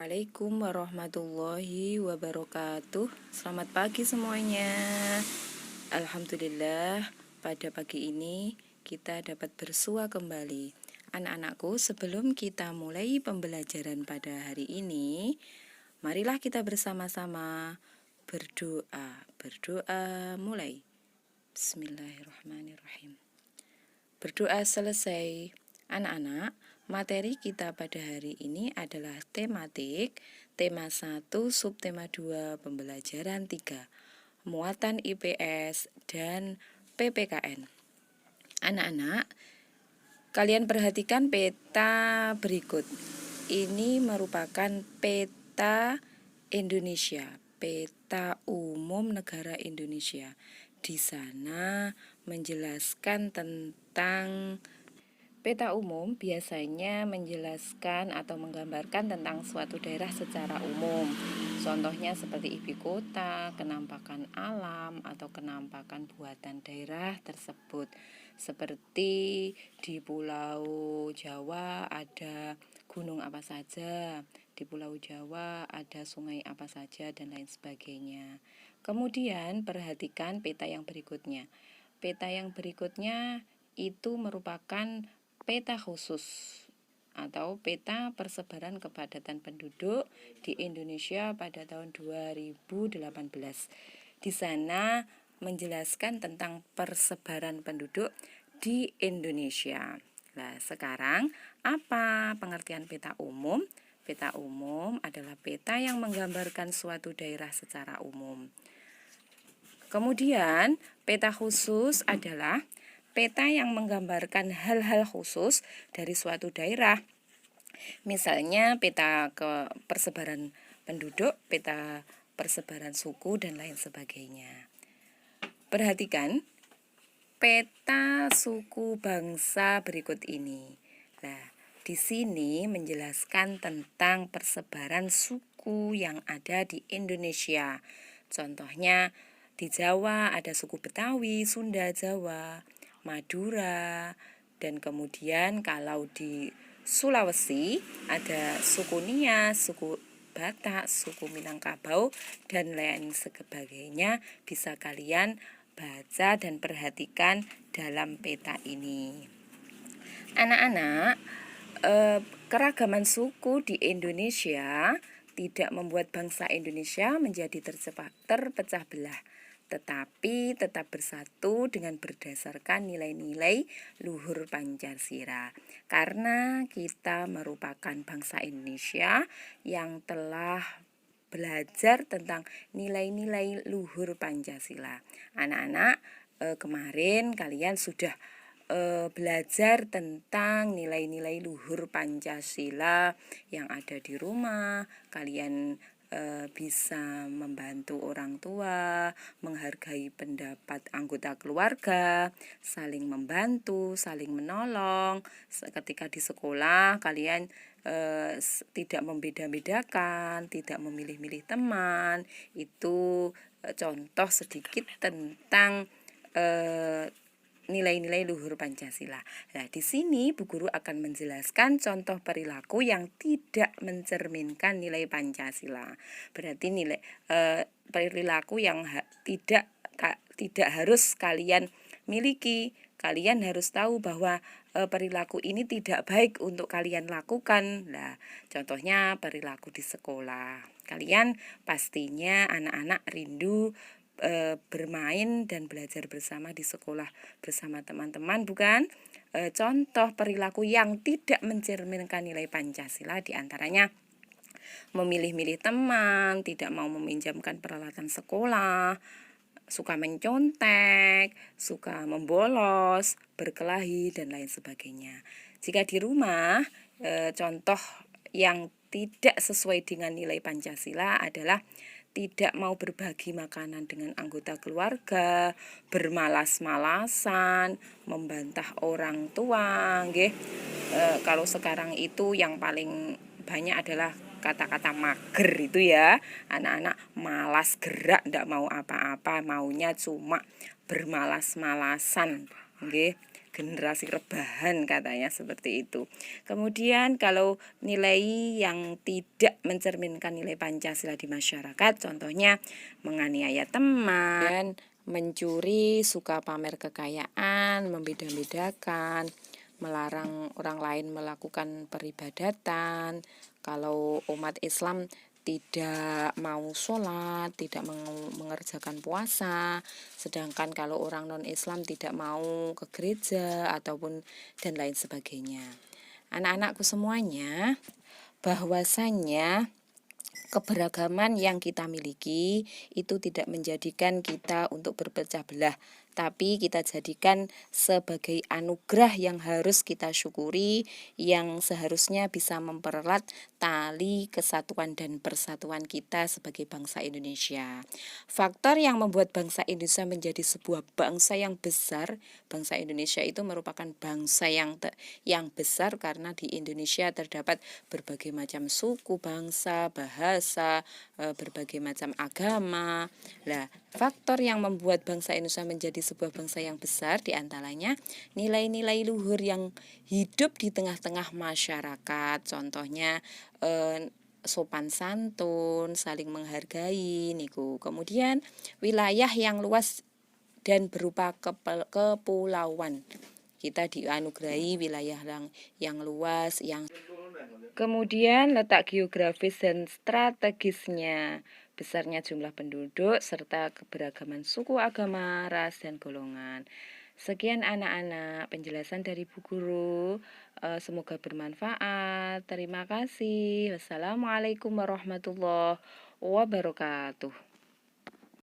Assalamualaikum warahmatullahi wabarakatuh. Selamat pagi semuanya. Alhamdulillah, pada pagi ini kita dapat bersua kembali. Anak-anakku, sebelum kita mulai pembelajaran pada hari ini, marilah kita bersama-sama berdoa. Berdoa mulai. Bismillahirrahmanirrahim. Berdoa selesai. Anak-anak, materi kita pada hari ini adalah tematik, tema 1, subtema 2, pembelajaran 3, muatan IPS dan PPKN. Anak-anak, kalian perhatikan peta berikut. Ini merupakan peta Indonesia, peta umum negara Indonesia. Di sana menjelaskan tentang peta umum biasanya menjelaskan atau menggambarkan tentang suatu daerah secara umum. Contohnya seperti ibu kota, kenampakan alam, atau kenampakan buatan daerah tersebut. Seperti di Pulau Jawa ada gunung apa saja, di Pulau Jawa ada sungai apa saja, dan lain sebagainya. Kemudian perhatikan peta yang berikutnya. Peta yang berikutnya itu merupakan peta khusus atau peta persebaran kepadatan penduduk di Indonesia pada tahun 2018. Di sana menjelaskan tentang persebaran penduduk di Indonesia. Nah, sekarang apa pengertian peta umum? Peta umum adalah peta yang menggambarkan suatu daerah secara umum. Kemudian, peta khusus adalah peta yang menggambarkan hal-hal khusus dari suatu daerah. Misalnya peta persebaran penduduk, peta persebaran suku, dan lain sebagainya. Perhatikan peta suku bangsa berikut ini. Nah, di sini menjelaskan tentang persebaran suku yang ada di Indonesia. Contohnya di Jawa ada suku Betawi, Sunda, Jawa, Madura, dan kemudian kalau di Sulawesi ada suku Nias, suku Batak, suku Minangkabau, dan lain sebagainya. Bisa kalian baca dan perhatikan dalam peta ini. Anak-anak, keragaman suku di Indonesia tidak membuat bangsa Indonesia menjadi terpecah belah, tetapi tetap bersatu dengan berdasarkan nilai-nilai luhur Pancasila. Karena kita merupakan bangsa Indonesia yang telah belajar tentang nilai-nilai luhur Pancasila. Anak-anak, kemarin kalian sudah belajar tentang nilai-nilai luhur Pancasila yang ada di rumah. Kalian bisa membantu orang tua, menghargai pendapat anggota keluarga, saling membantu, saling menolong. Ketika di sekolah kalian tidak membeda-bedakan, tidak memilih-milih teman. Itu contoh sedikit tentang nilai-nilai luhur Pancasila. Nah, di sini Bu Guru akan menjelaskan contoh perilaku yang tidak mencerminkan nilai Pancasila. Berarti nilai perilaku yang tidak harus kalian miliki. Kalian harus tahu bahwa perilaku ini tidak baik untuk kalian lakukan. Nah, contohnya perilaku di sekolah. Kalian pastinya anak-anak rindu bermain dan belajar bersama di sekolah bersama teman-teman, bukan? Contoh perilaku yang tidak mencerminkan nilai Pancasila diantaranya memilih-milih teman, tidak mau meminjamkan peralatan sekolah, suka mencontek, suka membolos, berkelahi, dan lain sebagainya. Jika di rumah, contoh yang tidak sesuai dengan nilai Pancasila adalah tidak mau berbagi makanan dengan anggota keluarga, bermalas-malasan, membantah orang tua, nggih. Kalau sekarang itu yang paling banyak adalah kata-kata mager itu ya. Anak-anak malas gerak, ndak mau apa-apa, maunya cuma bermalas-malasan, nggih. generasi rebahan katanya seperti itu. Kemudian kalau nilai yang tidak mencerminkan nilai Pancasila di masyarakat, contohnya menganiaya teman, mencuri, suka pamer kekayaan, membeda-bedakan, melarang orang lain melakukan peribadatan. Kalau umat Islam tidak mau sholat, tidak mengerjakan puasa, sedangkan kalau orang non-Islam tidak mau ke gereja ataupun dan lain sebagainya. Anak-anakku semuanya, bahwasannya keberagaman yang kita miliki itu tidak menjadikan kita untuk berpecah belah, tapi kita jadikan sebagai anugerah yang harus kita syukuri, yang seharusnya bisa mempererat tali kesatuan dan persatuan kita sebagai bangsa Indonesia. Faktor yang membuat bangsa Indonesia menjadi sebuah bangsa yang besar, bangsa Indonesia itu merupakan bangsa yang besar karena di Indonesia terdapat berbagai macam suku, bangsa, bahasa, berbagai macam agama. Nah, faktor yang membuat bangsa Indonesia menjadi sebuah bangsa yang besar diantaranya nilai-nilai luhur yang hidup di tengah-tengah masyarakat. Contohnya sopan santun, saling menghargai niku. Kemudian wilayah yang luas dan berupa kepulauan. Kita dianugerahi wilayah yang luas, yang kemudian letak geografis dan strategisnya, besarnya jumlah penduduk, serta keberagaman suku, agama, ras, dan golongan. Sekian anak-anak penjelasan dari Bu Guru. Semoga bermanfaat. Terima kasih. Wassalamualaikum warahmatullahi wabarakatuh.